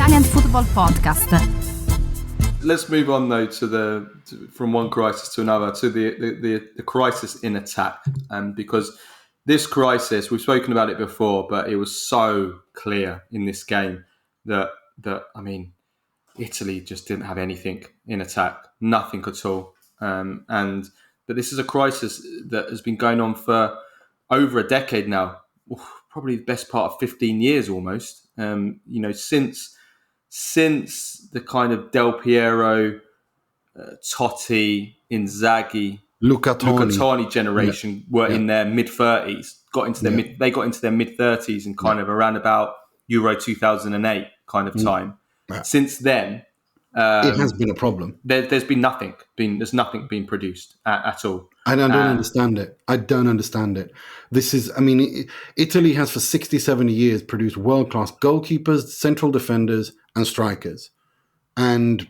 Italian Football Podcast. Let's move on though from one crisis to another, to the crisis in attack, because this crisis, we've spoken about it before, but it was so clear in this game that Italy just didn't have anything in attack, nothing at all, and that this is a crisis that has been going on for over a decade now, probably the best part of 15 years almost. Since the kind of Del Piero, Totti, Inzaghi, Luca Toni generation were in their mid-30s, got into their mid-30s and kind of around about Euro 2008 kind of time. Yeah. Since then, it has been a problem. There's nothing being produced at all. I don't understand it. I don't understand it. Italy has for 60, 70 years produced world-class goalkeepers, central defenders, and strikers. And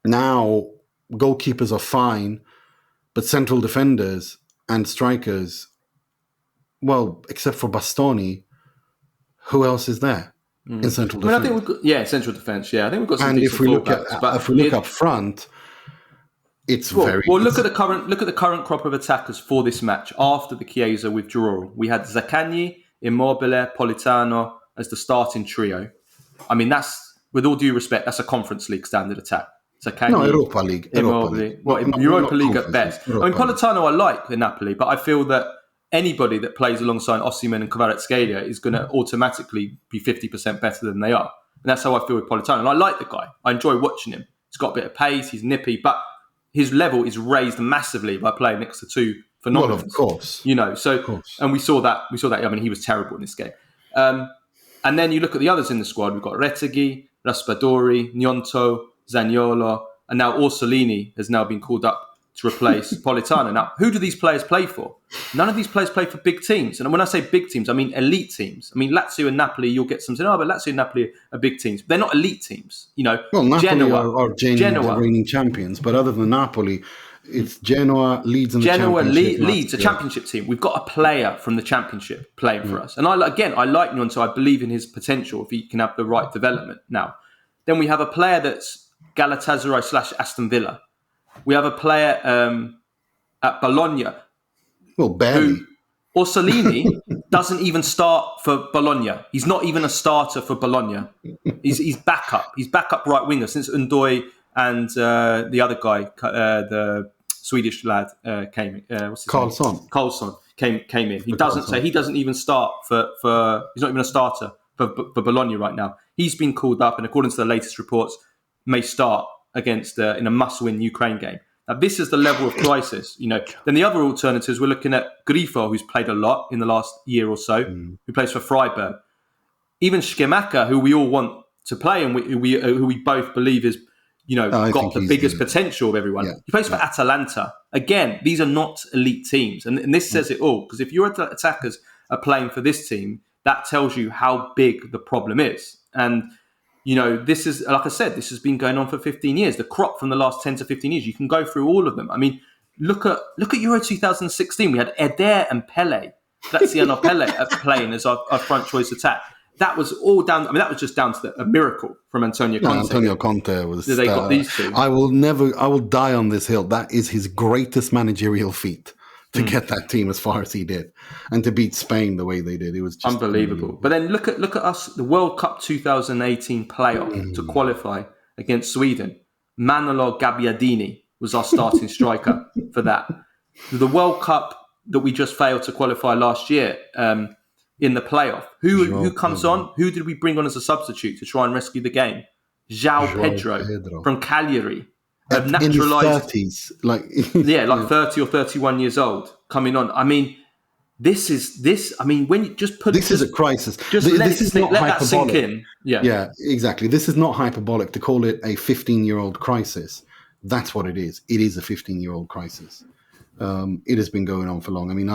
now goalkeepers are fine, but central defenders and strikers, well, except for Bastoni, who else is there in central defense? I think central defense. Yeah, I think we've got some. And if we look up front, it's very. Well, look at the current crop of attackers for this match after the Chiesa withdrawal. We had Zaccagni, Immobile, Politano as the starting trio. I mean, that's, with all due respect, that's a Conference League standard attack. Zaccagni, no, Europa League. Europa League at best. Politano I like in Napoli, but I feel that anybody that plays alongside Osimhen and Kvaratskhelia is going to automatically be 50% better than they are. And that's how I feel with Politano. And I like the guy. I enjoy watching him. He's got a bit of pace. He's nippy, but his level is raised massively by playing next to two phenomenals. Well, of course. And we saw that. I mean, he was terrible in this game. And then you look at the others in the squad. We've got Retegui, Raspadori, Gnonto, Zaniolo, and now Orsolini has now been called up to replace Politano. Now, who do these players play for? None of these players play for big teams. And when I say big teams, I mean elite teams. I mean, Lazio and Napoli, you'll get some saying, but Lazio and Napoli are big teams. They're not elite teams. Napoli are the reigning champions. But other than Napoli, it's Genoa, Leeds, and Leeds, a championship team. We've got a player from the championship playing for us. And I like Gnonto. I believe in his potential if he can have the right development. Now, then we have a player that's Galatasaray / Aston Villa. We have a player at Bologna. Well, barely. Orsolini doesn't even start for Bologna. He's not even a starter for Bologna. He's backup. He's backup right winger since Undoy and the other guy, the Swedish lad, came in. What's his name? Karlsson came in. He doesn't even start for. He's not even a starter for Bologna right now. He's been called up, and according to the latest reports, may start against in a must-win Ukraine game. Now, this is the level of crisis. Then the other alternatives, we're looking at Grifo, who's played a lot in the last year or so, who plays for Freiburg. Even Schemaka, who we all want to play and who we both believe is, got the biggest potential of everyone. Yeah. He plays for Atalanta. Again, these are not elite teams. And this says it all. Because if your attackers are playing for this team, that tells you how big the problem is. And, this is, like I said, this has been going on for 15 years. The crop from the last 10 to 15 years, you can go through all of them. I mean, look at Euro 2016. We had Eder and Pele. Graziano Pele playing as our front choice attack. That was all down. I mean, that was just down to a miracle from Antonio Conte. Antonio Conte was. They got these two. I will die on this hill. That is his greatest managerial feat, to get that team as far as he did, and to beat Spain the way they did. It was just unbelievable. But then look at us, the World Cup 2018 playoff to qualify against Sweden. Manolo Gabbiadini was our starting striker for that. The World Cup that we just failed to qualify last year. In the playoff, who comes on? Who did we bring on as a substitute to try and rescue the game? João Pedro from Cagliari, naturalized in his 30s, like 30 or 31 years old, coming on. I mean, this. I mean, when you just put this is a crisis. Just let that sink in. Yeah, exactly. This is not hyperbolic to call it a 15-year-old crisis. That's what it is. It is a 15-year-old crisis. It has been going on for long. I mean,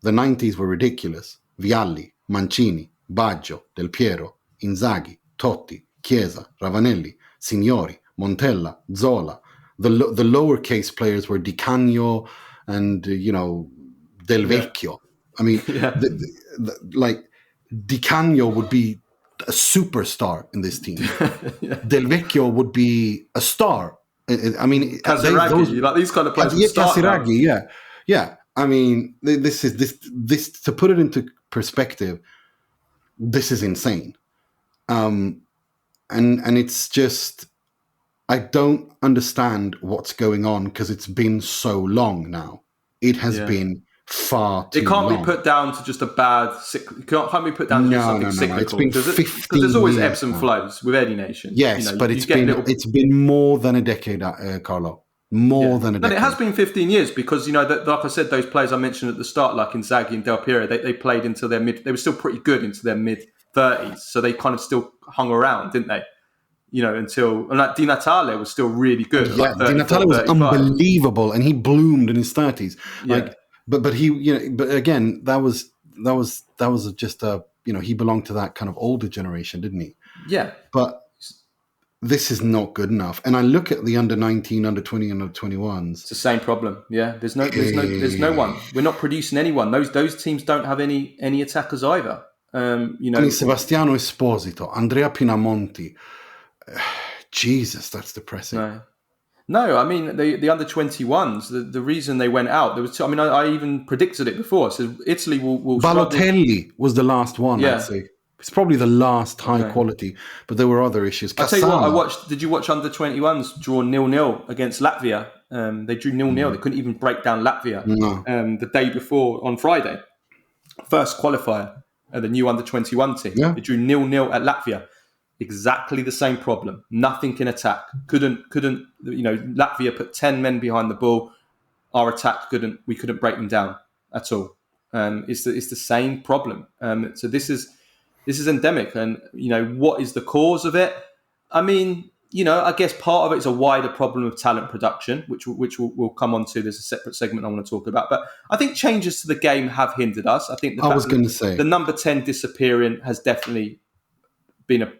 the 90s were ridiculous. Vialli, Mancini, Baggio, Del Piero, Inzaghi, Totti, Chiesa, Ravanelli, Signori, Montella, Zola. The lowercase players were Di Canio and, Del Vecchio. I mean, like Di Canio would be a superstar in this team. Del Vecchio would be a star. I mean, Casiraghi, like these kind of players. Casiraghi, yeah. I mean, this to put it into perspective, this is insane. And it's just, I don't understand what's going on because it's been so long now. It has been far too long. It can't be put down to just a bad. It can't be put down to something cyclical. It's been 15 because there's always ebbs and flows with any nation. Yes, but it's been more than a decade, Carlo. More than a decade. But it has been 15 years because, like I said, those players I mentioned at the start, like Inzaghi and Del Piero, they played until their they were still pretty good into their mid-30s. So they kind of still hung around, didn't they? Until... And like Di Natale was still really good. Yeah, like 34, Di Natale was 35. unbelievable and he bloomed in his 30s. But he, but again, that was just he belonged to that kind of older generation, didn't he? Yeah. But this is not good enough. And I look at the under 19, under 20, under 21s. It's the same problem. Yeah. There's no one. We're not producing anyone. Those teams don't have any attackers either. Sebastiano Esposito, Andrea Pinamonti. Jesus, that's depressing. No, I mean the under 21s. The reason they went out, there was. I even predicted it before. So Italy will. Balotelli was the last one. I'd say it's probably the last high quality, but there were other issues. I'll tell you what. I watched. Did you watch under 21s draw 0-0 against Latvia? They drew 0-0. They couldn't even break down Latvia. No. The day before on Friday, first qualifier of the new under 21 team. Yeah. They drew 0-0 at Latvia. Exactly the same problem. Nothing can attack. Couldn't. Latvia put 10 men behind the ball. Our attack we couldn't break them down at all. It's the same problem. So this is endemic. And what is the cause of it? I mean, I guess part of it is a wider problem of talent production, which we'll come on to. There's a separate segment I want to talk about. But I think changes to the game have hindered us. I think the number 10 disappearing has definitely been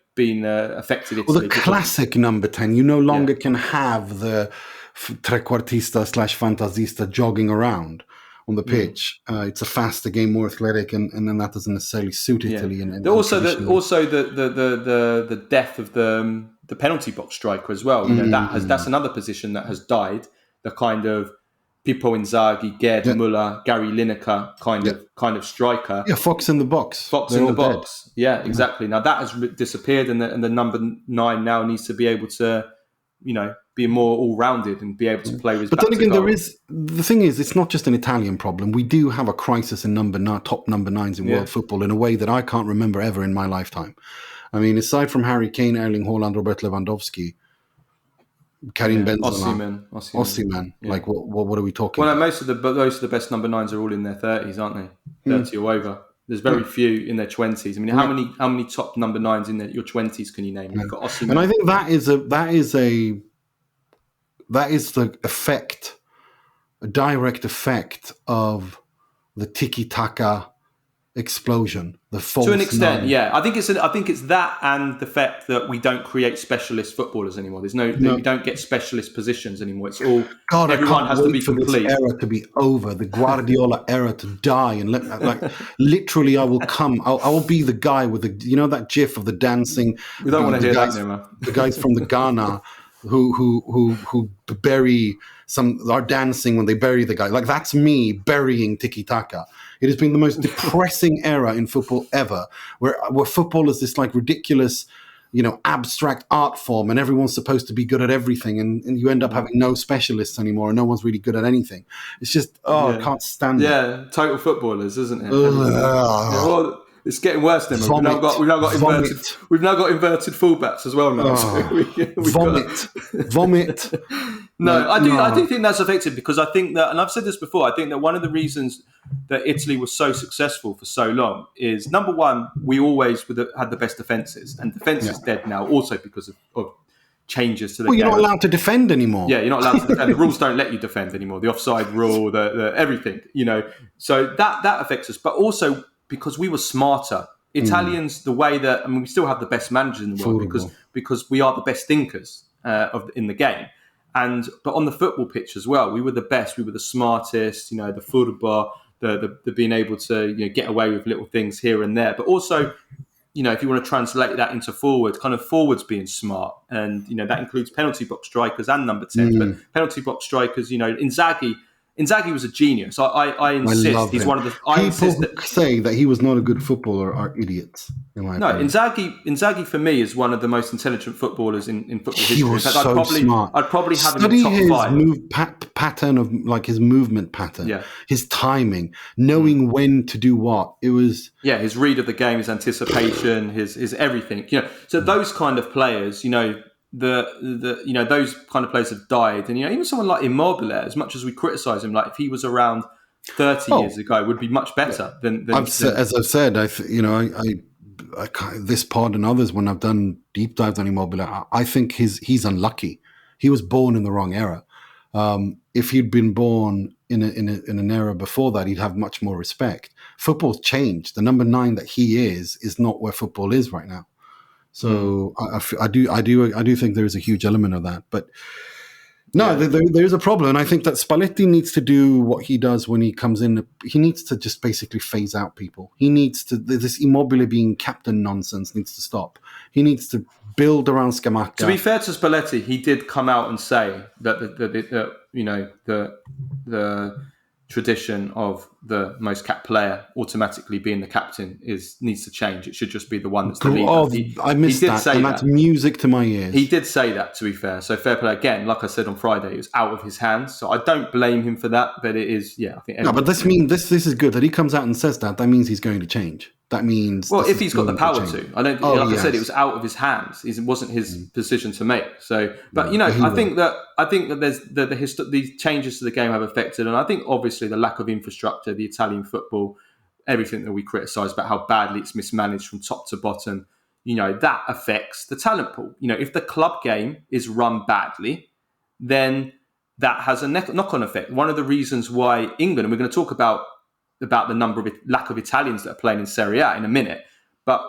affected. Well, the classic number 10, you no longer can have the trequartista / fantasista jogging around on the pitch. It's a faster game, more athletic, and then that doesn't necessarily suit Italy. And also the death of the penalty box striker as well. That's another position that has died. The kind of Pippo Inzaghi, Gerd Muller, Gary Lineker kind of striker. Yeah, Fox in the box. They're in the box. Dead. Yeah, exactly. Now that has disappeared, and the number 9 now needs to be able to, be more all-rounded and be able to play with. But then again, the thing is, it's not just an Italian problem. We do have a crisis in top number 9s in world football in a way that I can't remember ever in my lifetime. I mean, aside from Harry Kane, Erling Haaland, Robert Lewandowski, Karim Benzema, Osimhen. Yeah. Like what are we talking? Well, most of the best number 9s are all in their 30s, aren't they? 30 or over. There's very few in their 20s. I mean, how many top number 9s in your 20s can you name? You've got Osimhen. And I think that is the effect, a direct effect of the tiki-taka explosion, the false to an extent, 9. yeah. I think it's that and the fact that we don't create specialist footballers anymore. We don't get specialist positions anymore. It's all everyone has to be complete. This era to be over, the Guardiola era to die, and literally, I will come. I will be the guy with that GIF of the dancing. We don't want to hear that, Nima. The guys from the Ghana who bury are dancing when they bury the guy. Like that's me burying tiki taka. It has been the most depressing era in football ever, where football is this like ridiculous, abstract art form, and everyone's supposed to be good at everything, and you end up having no specialists anymore, and no one's really good at anything. It's just I can't stand it. Yeah, total footballers, isn't it? It's getting worse then. We've now got inverted fullbacks as well now. Vomit. No, I do think that's affected because I think that, and I've said this before, I think that one of the reasons that Italy was so successful for so long is, number one, we always had the best defences, and defence is dead now also because of changes to the game. You're not allowed to defend anymore. Yeah, you're not allowed to defend. The rules don't let you defend anymore. The offside rule, the everything, So that affects us. But also because we were smarter. Italians, the way that, we still have the best managers in the world because we are the best thinkers in the game. But on the football pitch as well, we were the best. We were the smartest. The furba, the being able to get away with little things here and there. But also, if you want to translate that into forward, kind of forwards being smart, and that includes penalty box strikers and number 10s. But penalty box strikers, Inzaghi was a genius. I insist love he's him. one of the. People who say that he was not a good footballer are idiots. In my opinion. Inzaghi for me is one of the most intelligent footballers in football history. He was smart. I'd probably have Study him in the top his pattern of his movement pattern, his timing, knowing when to do what. It was his read of the game, his anticipation, his everything. So those kind of players, those kind of players have died, and even someone like Immobile, as much as we criticise him, like if he was around 30 years ago, would be much better than as I've said. This pod and others, when I've done deep dives on Immobile, I think he's unlucky. He was born in the wrong era. If he'd been born in an era before that, he'd have much more respect. Football's changed. The number 9 that he is not where football is right now. So I do think there is a huge element of that. But no, there is a problem. And I think that Spalletti needs to do what he does when he comes in. He needs to just basically phase out people. He needs to, this Immobile being captain nonsense needs to stop. He needs to build around Scamacca. To be fair to Spalletti, he did come out and say that the tradition of the most capped player automatically being the captain needs to change. It should just be the one that's the leader. I missed that, and that's music to my ears. He did say that, to be fair. So fair play again. Like I said on Friday, it was out of his hands. So I don't blame him for that, but it is, I think. No, but this is good that he comes out and says that. That means he's going to change. That means if he's got the power to. I don't. I said, it was out of his hands. It wasn't his decision to make. So, but I think that there's these changes to the game have affected, and I think obviously the lack of infrastructure, the Italian football, everything that we criticise about how badly it's mismanaged from top to bottom, that affects the talent pool. If the club game is run badly, then that has a knock-on effect. One of the reasons why England, and we're going to talk about the lack of Italians that are playing in Serie A in a minute. But,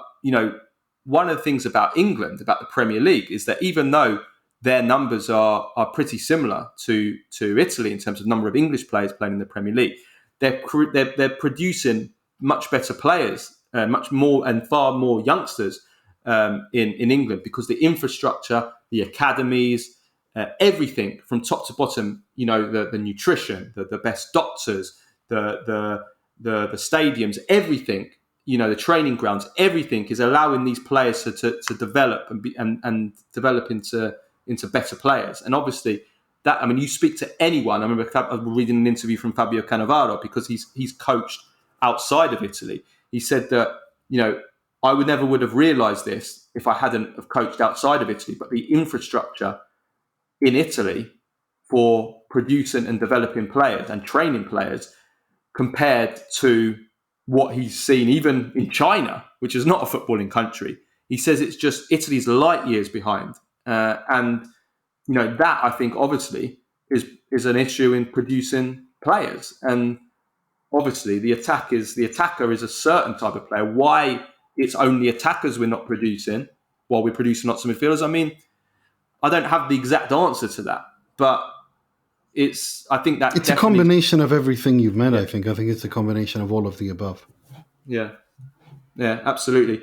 one of the things about England, about the Premier League, is that even though their numbers are pretty similar to Italy in terms of number of English players playing in the Premier League, they're producing much better players, much more and far more youngsters in England, because the infrastructure, the academies, everything from top to bottom, the nutrition, the best doctors, the stadiums, everything, the training grounds, everything is allowing these players to develop and develop into better players. And obviously that, you speak to anyone. I remember reading an interview from Fabio Cannavaro, because he's coached outside of Italy. He said that, I would have realised this if I hadn't have coached outside of Italy, but the infrastructure in Italy for producing and developing players and training players compared to what he's seen even in China, which is not a footballing country. He says it's just Italy's light years behind. And that, I think, obviously is an issue in producing players. And obviously the attacker is a certain type of player. Why it's only attackers we're not producing while we're producing lots of midfielders? I don't have the exact answer to that, but it's a combination of everything you've meant. I think it's a combination of all of the above. Yeah, absolutely.